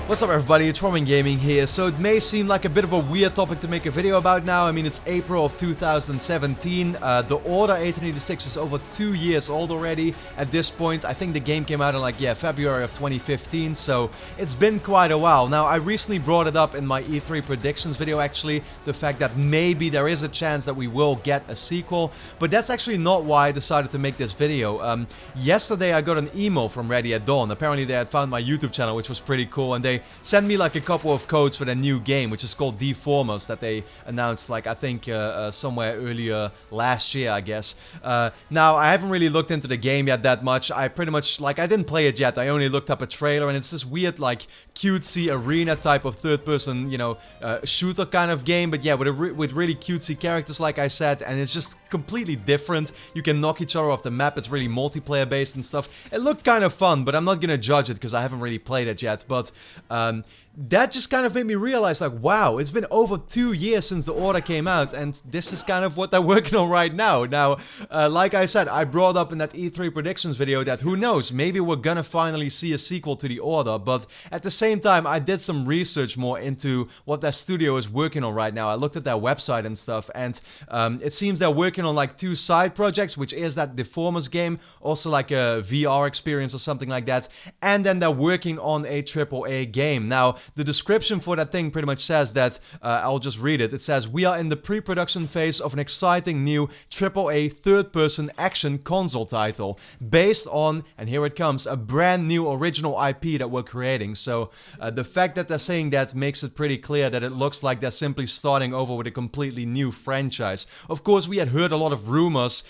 What's up everybody, it's Roman Gaming here. So it may seem like a bit of a weird topic to make a video about now. I mean, it's April of 2017. The Order 1886 is over 2 years old already at this point. I think the game came out in February of 2015, so it's been quite a while. Now, I recently brought it up in my E3 predictions video actually, the fact that maybe there is a chance that we will get a sequel, but that's actually not why I decided to make this video. Yesterday I got an email from Ready at Dawn. Apparently they had found my YouTube channel, which was pretty cool, and they sent me like a couple of codes for their new game, which is called Deformers, that they announced like I think somewhere earlier last year, I guess. Now I haven't really looked into the game yet that much. I pretty much I didn't play it yet. I only looked up a trailer, and it's this weird like cutesy arena type of third-person, shooter kind of game, but yeah, with really cutesy characters, like I said, and it's just completely different. You can knock each other off the map. It's really multiplayer based and stuff. It looked kind of fun, but I'm not gonna judge it because I haven't really played it yet. But that just kind of made me realize, like, wow, it's been over 2 years since the Order came out, and this is kind of what they're working on right now. Now, like I said, I brought up in that E3 predictions video that who knows, maybe we're gonna finally see a sequel to the Order, but at the same time, I did some research more into what their studio is working on right now. I looked at their website and stuff, and it seems they're working on like 2 side projects, which is that Deformers game, also like a VR experience or something like that, and then they're working on a AAA game. Now, the description for that thing pretty much says that, I'll just read it. It says, "We are in the pre-production phase of an exciting new AAA third-person action console title, based on," and here it comes, "a brand new original IP that we're creating." So, the fact that they're saying that makes it pretty clear that it looks like they're simply starting over with a completely new franchise. Of course, we had heard a lot of rumors,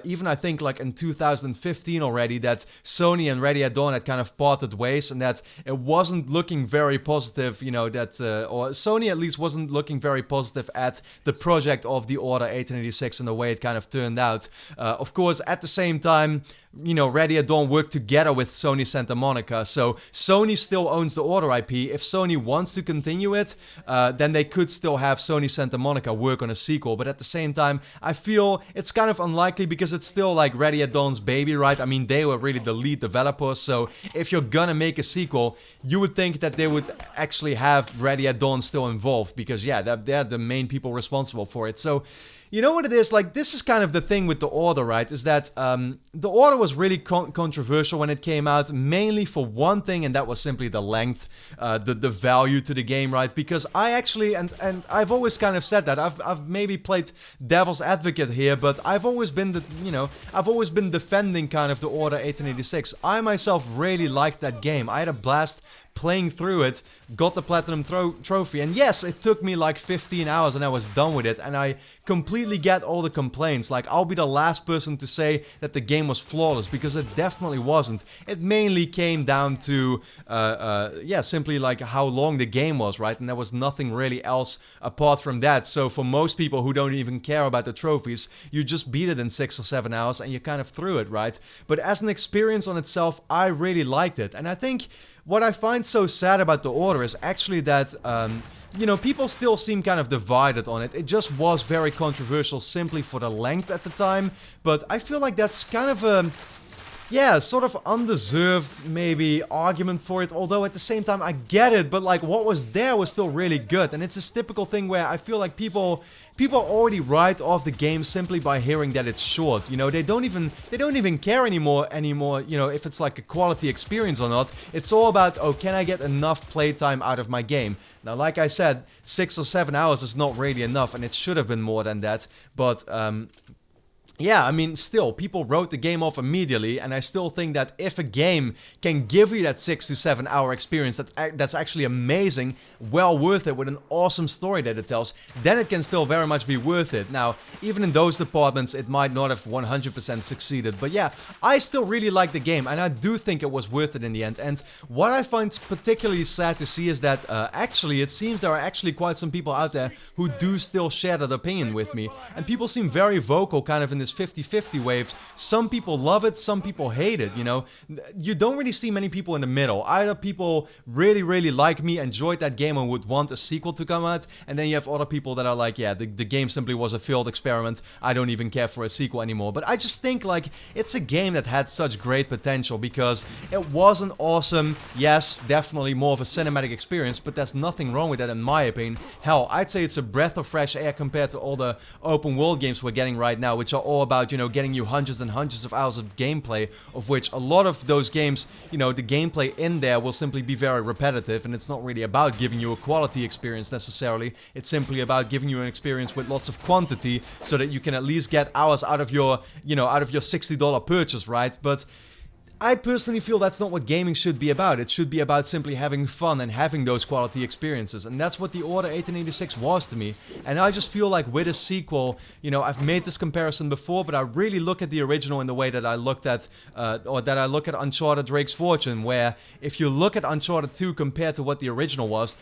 even I think like in 2015 already, that Sony and Ready at Dawn had kind of parted ways, and that it wasn't looking very positive, or Sony at least wasn't looking very positive at the project of the Order 1886 and the way it kind of turned out. Of course, at the same time, Ready at Dawn worked together with Sony Santa Monica, so Sony still owns the Order IP. If Sony wants to continue it, then they could still have Sony Santa Monica work on a sequel, but at the same time, I feel it's kind of unlikely because it's still like Ready at Dawn's baby, right? I mean, they were really the lead developers, so if you're gonna make a sequel, you would think that they would actually have Ready at Dawn still involved, because yeah, they're the main people responsible for it. So, you know what it is, like, this is kind of the thing with the Order, right, is that the Order was really controversial when it came out, mainly for one thing, and that was simply the length, the value to the game, right, because I actually, and I've always kind of said that, I've maybe played devil's advocate here, but I've always been I've always been defending kind of the Order 1886. I myself really liked that game. I had a blast playing through it, got the Platinum Trophy, and yes, it took me like 15 hours and I was done with it, and I completely get all the complaints. Like, I'll be the last person to say that the game was flawless, because it definitely wasn't. It mainly came down to, yeah, simply like how long the game was, right? And there was nothing really else apart from that. So for most people who don't even care about the trophies, you just beat it in 6 or 7 hours and you're kind of through it, right? But as an experience on itself, I really liked it. And I think what I find so sad about the Order is actually that, people still seem kind of divided on it. It just was very controversial simply for the length at the time, but I feel like that's kind of a, yeah, sort of undeserved, maybe, argument for it, although at the same time I get it, but like what was there was still really good, and it's this typical thing where I feel like people already write off the game simply by hearing that it's short. They don't even care anymore, if it's like a quality experience or not. It's all about, oh, can I get enough playtime out of my game? Now, like I said, 6 or 7 hours is not really enough, and it should have been more than that, but yeah, I mean, still, people wrote the game off immediately, and I still think that if a game can give you that 6 to 7 hour experience that's actually amazing, well worth it, with an awesome story that it tells, then it can still very much be worth it. Now, even in those departments, it might not have 100% succeeded, but yeah, I still really like the game, and I do think it was worth it in the end. And what I find particularly sad to see is that, actually, it seems there are actually quite some people out there who do still share that opinion with me, and people seem very vocal kind of in this 50-50 waves. Some people love it, some people hate it, you know. You don't really see many people in the middle. Either people really like me, enjoyed that game and would want a sequel to come out, and then you have other people that are like, yeah, the game simply was a failed experiment, I don't even care for a sequel anymore. But I just think like it's a game that had such great potential because it was an awesome, yes, definitely more of a cinematic experience, but there's nothing wrong with that in my opinion. Hell, I'd say it's a breath of fresh air compared to all the open world games we're getting right now, which are all about, you know, getting you hundreds and hundreds of hours of gameplay, of which a lot of those games, you know, the gameplay in there will simply be very repetitive, and it's not really about giving you a quality experience necessarily. It's simply about giving you an experience with lots of quantity so that you can at least get hours out of your, you know, out of your $60 purchase, right? But I personally feel that's not what gaming should be about. It should be about simply having fun and having those quality experiences. And that's what the Order 1886 was to me. And I just feel like with a sequel, you know, I've made this comparison before, but I really look at the original in the way that I looked at, or that I look at Uncharted Drake's Fortune, where if you look at Uncharted 2 compared to what the original was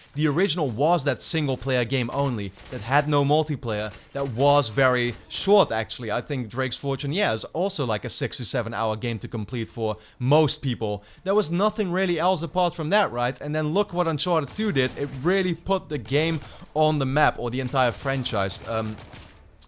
that single player game only, that had no multiplayer, that was very short actually. I think Drake's Fortune, yeah, is also like a 6 to 7 hour game to complete for most people. There was nothing really else apart from that, right? And then look what Uncharted 2 did. It really put the game on the map, or the entire franchise.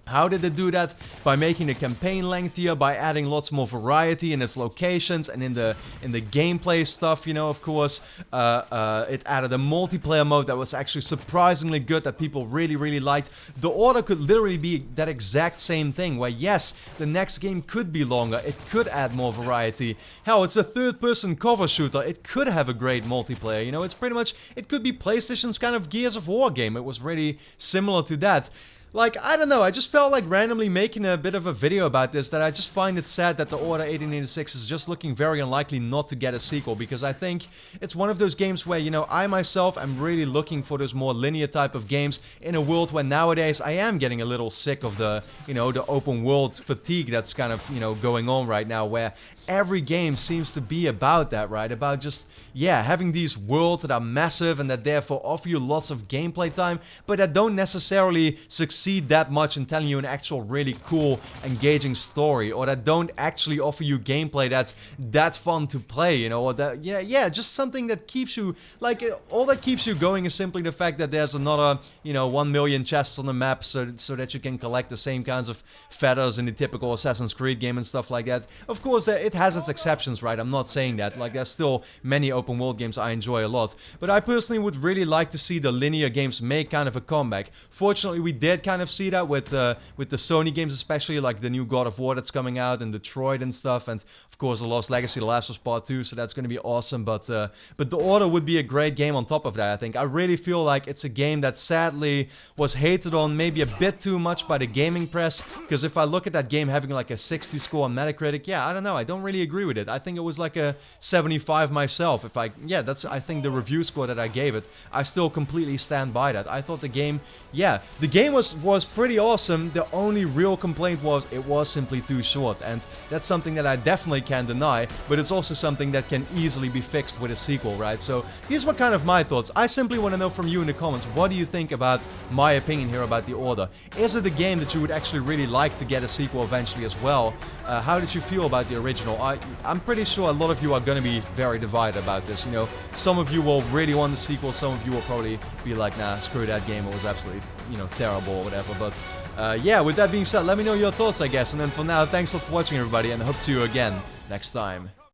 How did it do that? By making the campaign lengthier, by adding lots more variety in its locations and in the gameplay stuff, you know, of course. It added a multiplayer mode that was actually surprisingly good, that people really liked. The Order could literally be that exact same thing, where yes, the next game could be longer, it could add more variety. Hell, it's a third-person cover shooter, it could have a great multiplayer, you know, it's pretty much, it could be PlayStation's kind of Gears of War game. It was really similar to that. Like, I don't know, I just felt like randomly making a bit of a video about this, that I just find it sad that the Order 1886 is just looking very unlikely not to get a sequel, because I think it's one of those games where, you know, I myself am really looking for those more linear type of games in a world where nowadays I am getting a little sick of the, you know, the open world fatigue that's kind of, you know, going on right now, where every game seems to be about that, right? About just, yeah, having these worlds that are massive and that therefore offer you lots of gameplay time, but that don't necessarily succeed that much in telling you an actual really cool, engaging story, or that don't actually offer you gameplay that's that fun to play, you know, or that, yeah, just something that keeps you, like, all that keeps you going is simply the fact that there's another, you know, 1 million chests on the map so that you can collect the same kinds of feathers in the typical Assassin's Creed game and stuff like that. Of course, it has its exceptions, right? I'm not saying that. Like, there's still many open world games I enjoy a lot, but I personally would really like to see the linear games make kind of a comeback. Fortunately, we did kind of see that with the Sony games, especially like the new God of War that's coming out, and Detroit and stuff, and of course the Lost Legacy, The Last of Us Part 2, so that's going to be awesome. But the Order would be a great game on top of that, I think. I really feel like it's a game that sadly was hated on maybe a bit too much by the gaming press, because if I look at that game having like a 60 score on Metacritic, yeah, I don't know, I don't really agree with it. I think it was like a 75 myself. That's I think the review score that I gave it. I still completely stand by that. I thought the game, yeah, the game was pretty awesome. The only real complaint was it was simply too short, and that's something that I definitely can't deny, but it's also something that can easily be fixed with a sequel, right? So here's what kind of my thoughts. I simply want to know from you in the comments, what do you think about my opinion here about The Order? Is it a game that you would actually really like to get a sequel eventually as well? How did you feel about the original? I'm pretty sure a lot of you are going to be very divided about this, you know. Some of you will really want the sequel, some of you will probably be like, nah, screw that game, it was absolutely, you know, terrible or whatever. But yeah, with that being said, let me know your thoughts, I guess. And then for now, thanks a lot for watching, everybody, and I hope to see you again next time.